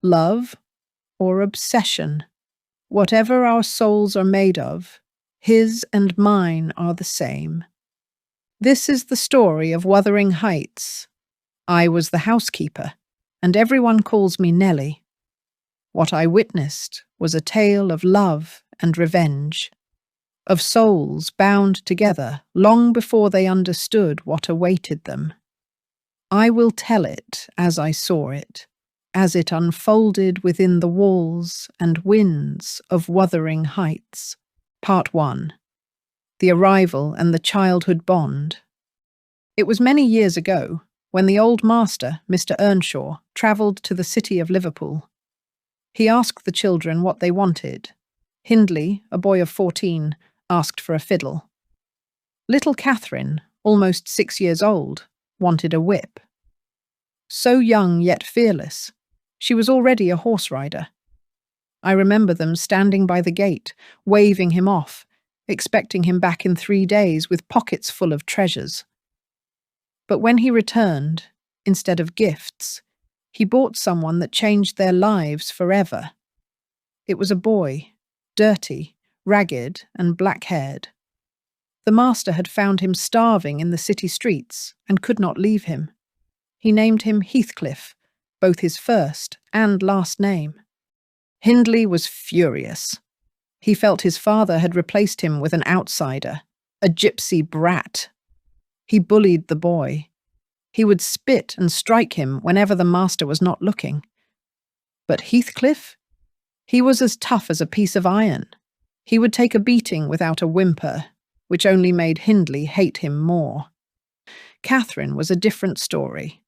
love, or obsession. Whatever our souls are made of, his and mine are the same. This is the story of Wuthering Heights. I was the housekeeper, and everyone calls me Nellie. What I witnessed was a tale of love and revenge, of souls bound together long before they understood what awaited them. I will tell it as I saw it, as it unfolded within the walls and winds of Wuthering Heights. Part 1. The Arrival and the Childhood Bond. It was many years ago, when the old master, Mr. Earnshaw, travelled to the city of Liverpool. He asked the children what they wanted. Hindley, a boy of 14, asked for a fiddle. Little Catherine, almost 6 years old, wanted a whip. So young yet fearless, she was already a horse rider. I remember them standing by the gate, waving him off, expecting him back in 3 days with pockets full of treasures. But when he returned, instead of gifts, he bought someone that changed their lives forever. It was a boy, dirty, ragged, and black-haired. The master had found him starving in the city streets and could not leave him. He named him Heathcliff, both his first and last name. Hindley was furious. He felt his father had replaced him with an outsider, a gypsy brat. He bullied the boy. He would spit and strike him whenever the master was not looking. But Heathcliff? He was as tough as a piece of iron. He would take a beating without a whimper, which only made Hindley hate him more. Catherine was a different story.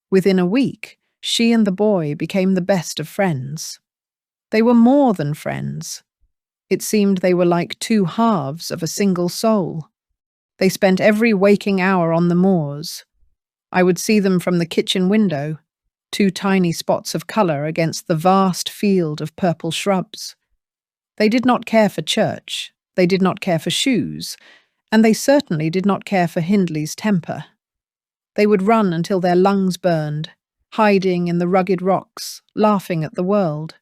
Within a week, she and the boy became the best of friends. They were more than friends. It seemed they were like two halves of a single soul. They spent every waking hour on the moors. I would see them from the kitchen window, two tiny spots of colour against the vast field of purple shrubs. They did not care for church, they did not care for shoes, and they certainly did not care for Hindley's temper. They would run until their lungs burned, hiding in the rugged rocks, laughing at the world.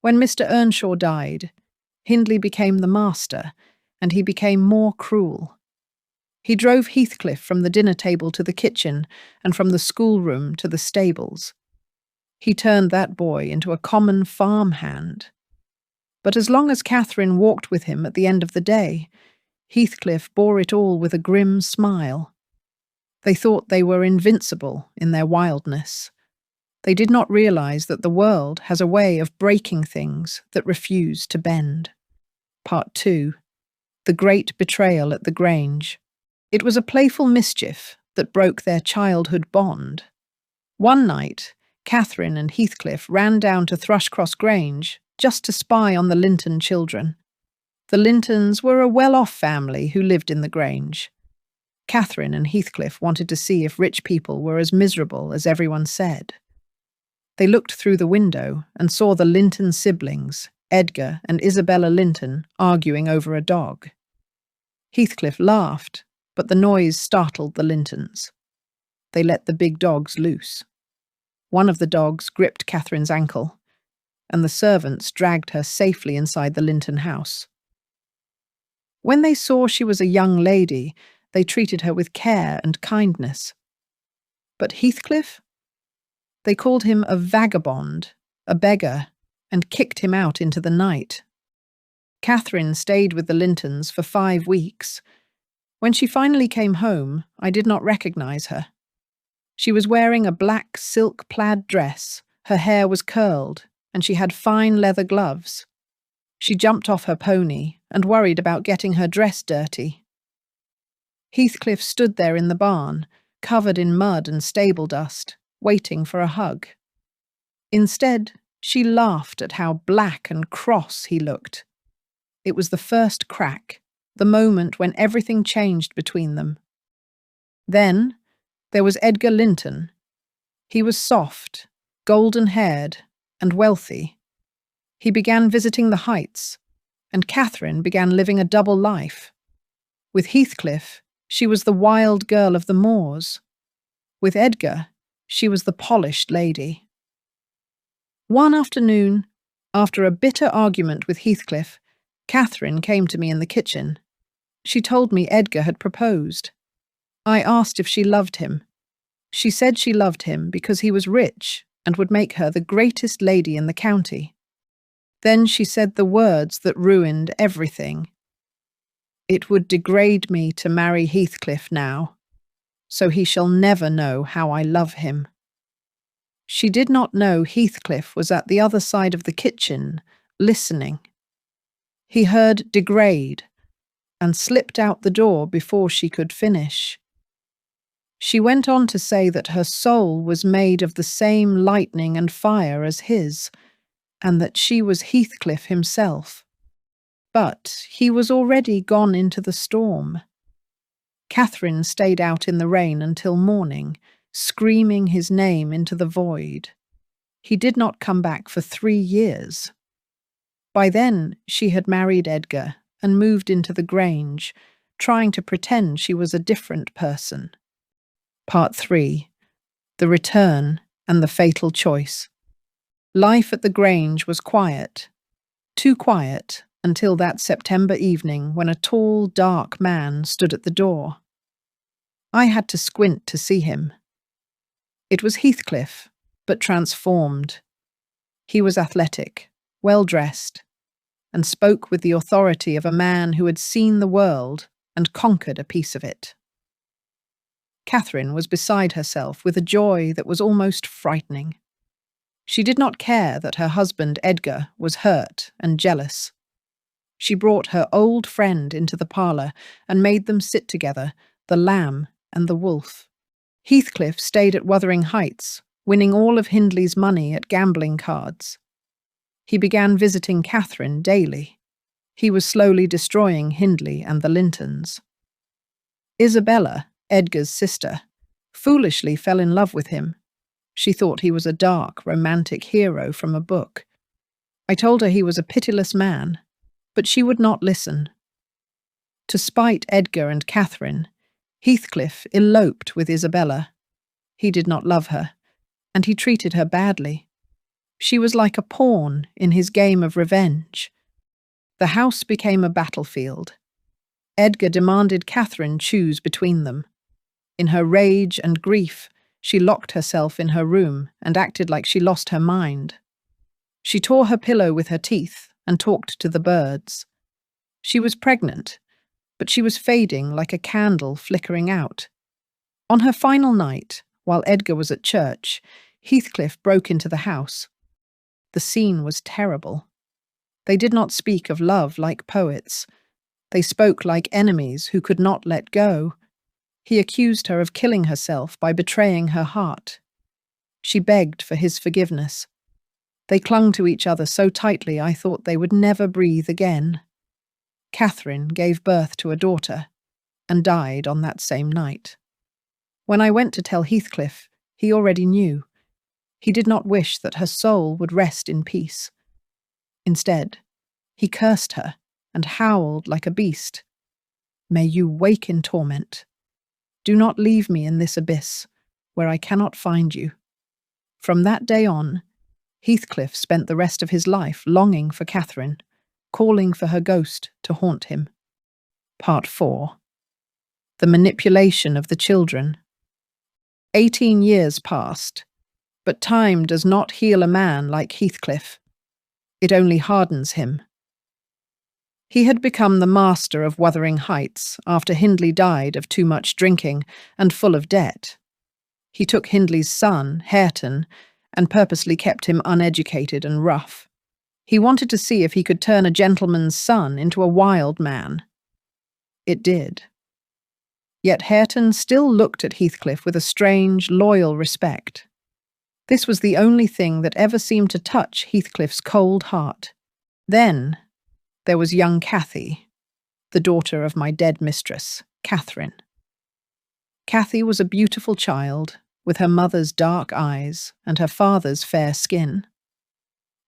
When Mr. Earnshaw died, Hindley became the master, and he became more cruel. He drove Heathcliff from the dinner table to the kitchen, and from the schoolroom to the stables. He turned that boy into a common farm hand. But as long as Catherine walked with him at the end of the day, Heathcliff bore it all with a grim smile. They thought they were invincible in their wildness. They did not realize that the world has a way of breaking things that refuse to bend. Part 2. The Great Betrayal at the Grange. It was a playful mischief that broke their childhood bond. One night, Catherine and Heathcliff ran down to Thrushcross Grange just to spy on the Linton children. The Lintons were a well-off family who lived in the Grange. Catherine and Heathcliff wanted to see if rich people were as miserable as everyone said. They looked through the window and saw the Linton siblings, Edgar and Isabella Linton, arguing over a dog. Heathcliff laughed, but the noise startled the Lintons. They let the big dogs loose. One of the dogs gripped Catherine's ankle, and the servants dragged her safely inside the Linton house. When they saw she was a young lady, they treated her with care and kindness. But Heathcliff? They called him a vagabond, a beggar, and kicked him out into the night. Catherine stayed with the Lintons for 5 weeks. When she finally came home, I did not recognize her. She was wearing a black silk plaid dress, her hair was curled, and she had fine leather gloves. She jumped off her pony and worried about getting her dress dirty. Heathcliff stood there in the barn, covered in mud and stable dust, waiting for a hug. Instead, she laughed at how black and cross he looked. It was the first crack, the moment when everything changed between them. Then there was Edgar Linton. He was soft, golden-haired, and wealthy. He began visiting the Heights, and Catherine began living a double life. With Heathcliff, she was the wild girl of the moors. With Edgar, she was the polished lady. One afternoon, after a bitter argument with Heathcliff, Catherine came to me in the kitchen. She told me Edgar had proposed. I asked if she loved him. She said she loved him because he was rich and would make her the greatest lady in the county. Then she said the words that ruined everything. It would degrade me to marry Heathcliff now, so he shall never know how I love him. She did not know Heathcliff was at the other side of the kitchen, listening. He heard degrade and slipped out the door before she could finish. She went on to say that her soul was made of the same lightning and fire as his, and that she was Heathcliff himself. But he was already gone into the storm. Catherine stayed out in the rain until morning, screaming his name into the void. He did not come back for 3 years. By then, she had married Edgar and moved into the Grange, trying to pretend she was a different person. Part 3. The Return and the Fatal Choice. Life at the Grange was quiet. Too quiet until that September evening when a tall, dark man stood at the door. I had to squint to see him. It was Heathcliff, but transformed. He was athletic, well-dressed, and spoke with the authority of a man who had seen the world and conquered a piece of it. Catherine was beside herself with a joy that was almost frightening. She did not care that her husband Edgar was hurt and jealous. She brought her old friend into the parlour and made them sit together, the lamb and the wolf. Heathcliff stayed at Wuthering Heights, winning all of Hindley's money at gambling cards. He began visiting Catherine daily. He was slowly destroying Hindley and the Lintons. Isabella, Edgar's sister, foolishly fell in love with him. She thought he was a dark, romantic hero from a book. I told her he was a pitiless man, but she would not listen. To spite Edgar and Catherine, Heathcliff eloped with Isabella. He did not love her, and he treated her badly. She was like a pawn in his game of revenge. The house became a battlefield. Edgar demanded Catherine choose between them. In her rage and grief, she locked herself in her room and acted like she lost her mind. She tore her pillow with her teeth and talked to the birds. She was pregnant, but she was fading like a candle flickering out. On her final night, while Edgar was at church, Heathcliff broke into the house. The scene was terrible. They did not speak of love like poets. They spoke like enemies who could not let go. He accused her of killing herself by betraying her heart. She begged for his forgiveness. They clung to each other so tightly I thought they would never breathe again. Catherine gave birth to a daughter and died on that same night. When I went to tell Heathcliff, he already knew. He did not wish that her soul would rest in peace. Instead, he cursed her and howled like a beast. "May you wake in torment. Do not leave me in this abyss, where I cannot find you." From that day on, Heathcliff spent the rest of his life longing for Catherine, calling for her ghost to haunt him. Part 4. The Manipulation of the Children. 18 years passed, but time does not heal a man like Heathcliff. It only hardens him. He had become the master of Wuthering Heights after Hindley died of too much drinking and full of debt. He took Hindley's son, Hareton, and purposely kept him uneducated and rough. He wanted to see if he could turn a gentleman's son into a wild man. It did. Yet Hareton still looked at Heathcliff with a strange, loyal respect. This was the only thing that ever seemed to touch Heathcliff's cold heart. Then there was young Cathy, the daughter of my dead mistress, Catherine. Cathy was a beautiful child, with her mother's dark eyes and her father's fair skin.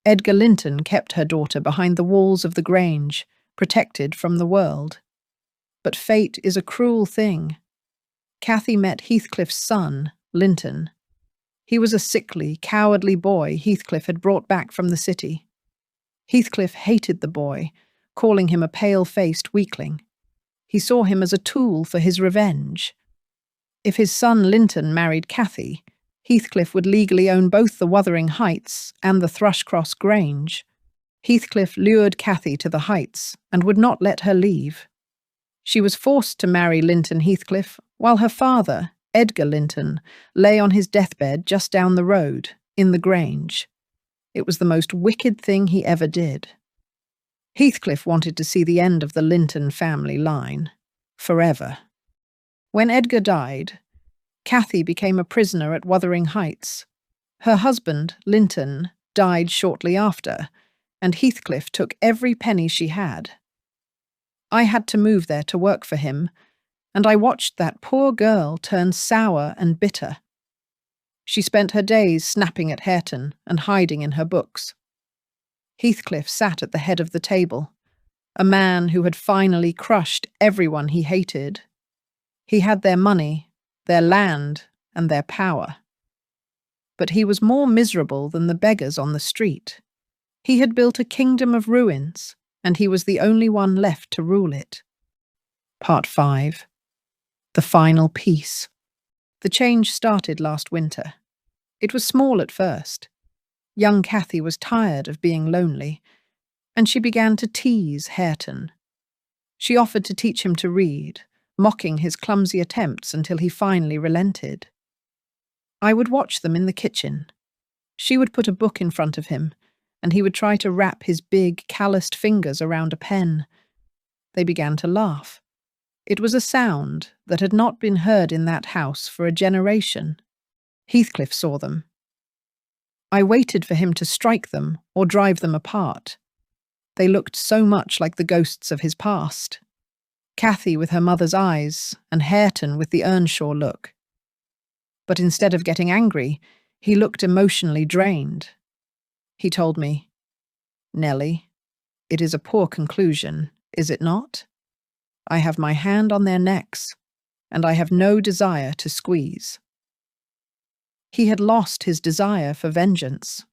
Edgar Linton kept her daughter behind the walls of the Grange, protected from the world. But fate is a cruel thing. Cathy met Heathcliff's son, Linton. He was a sickly, cowardly boy Heathcliff had brought back from the city. Heathcliff hated the boy, calling him a pale-faced weakling. He saw him as a tool for his revenge. If his son Linton married Cathy, Heathcliff would legally own both the Wuthering Heights and the Thrushcross Grange. Heathcliff lured Cathy to the Heights and would not let her leave. She was forced to marry Linton Heathcliff, while her father, Edgar Linton, lay on his deathbed just down the road, in the Grange. It was the most wicked thing he ever did. Heathcliff wanted to see the end of the Linton family line, forever. When Edgar died, Cathy became a prisoner at Wuthering Heights. Her husband, Linton, died shortly after, and Heathcliff took every penny she had. I had to move there to work for him, and I watched that poor girl turn sour and bitter. She spent her days snapping at Hareton and hiding in her books. Heathcliff sat at the head of the table, a man who had finally crushed everyone he hated. He had their money, their land, and their power. But he was more miserable than the beggars on the street. He had built a kingdom of ruins, and he was the only one left to rule it. Part 5. The Final Piece. The change started last winter. It was small at first. Young Cathy was tired of being lonely, and she began to tease Hareton. She offered to teach him to read, mocking his clumsy attempts until he finally relented. I would watch them in the kitchen. She would put a book in front of him, and he would try to wrap his big, calloused fingers around a pen. They began to laugh. It was a sound that had not been heard in that house for a generation. Heathcliff saw them. I waited for him to strike them or drive them apart. They looked so much like the ghosts of his past. Cathy with her mother's eyes, and Hareton with the Earnshaw look. But instead of getting angry, he looked emotionally drained. He told me, "Nellie, it is a poor conclusion, is it not? I have my hand on their necks, and I have no desire to squeeze." He had lost his desire for vengeance.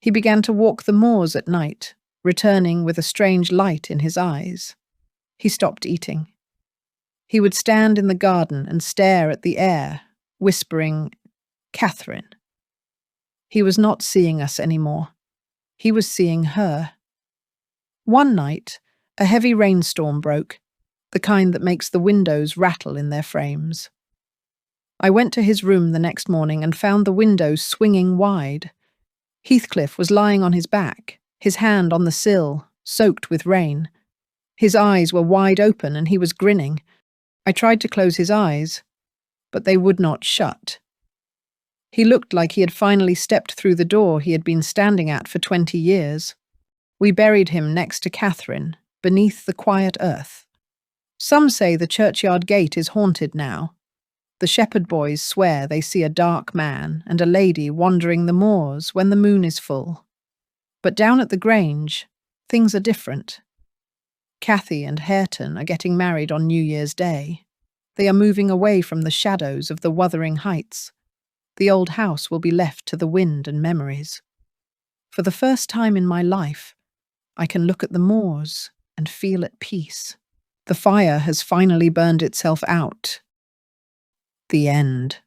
He began to walk the moors at night, returning with a strange light in his eyes. He stopped eating. He would stand in the garden and stare at the air, whispering, "Catherine." He was not seeing us anymore. He was seeing her. One night, a heavy rainstorm broke, the kind that makes the windows rattle in their frames. I went to his room the next morning and found the windows swinging wide. Heathcliff was lying on his back, his hand on the sill, soaked with rain. His eyes were wide open and he was grinning. I tried to close his eyes, but they would not shut. He looked like he had finally stepped through the door he had been standing at for 20 years. We buried him next to Catherine, beneath the quiet earth. Some say the churchyard gate is haunted now. The shepherd boys swear they see a dark man and a lady wandering the moors when the moon is full. But down at the Grange, things are different. Cathy and Hareton are getting married on New Year's Day. They are moving away from the shadows of the Wuthering Heights. The old house will be left to the wind and memories. For the first time in my life, I can look at the moors and feel at peace. The fire has finally burned itself out. The end.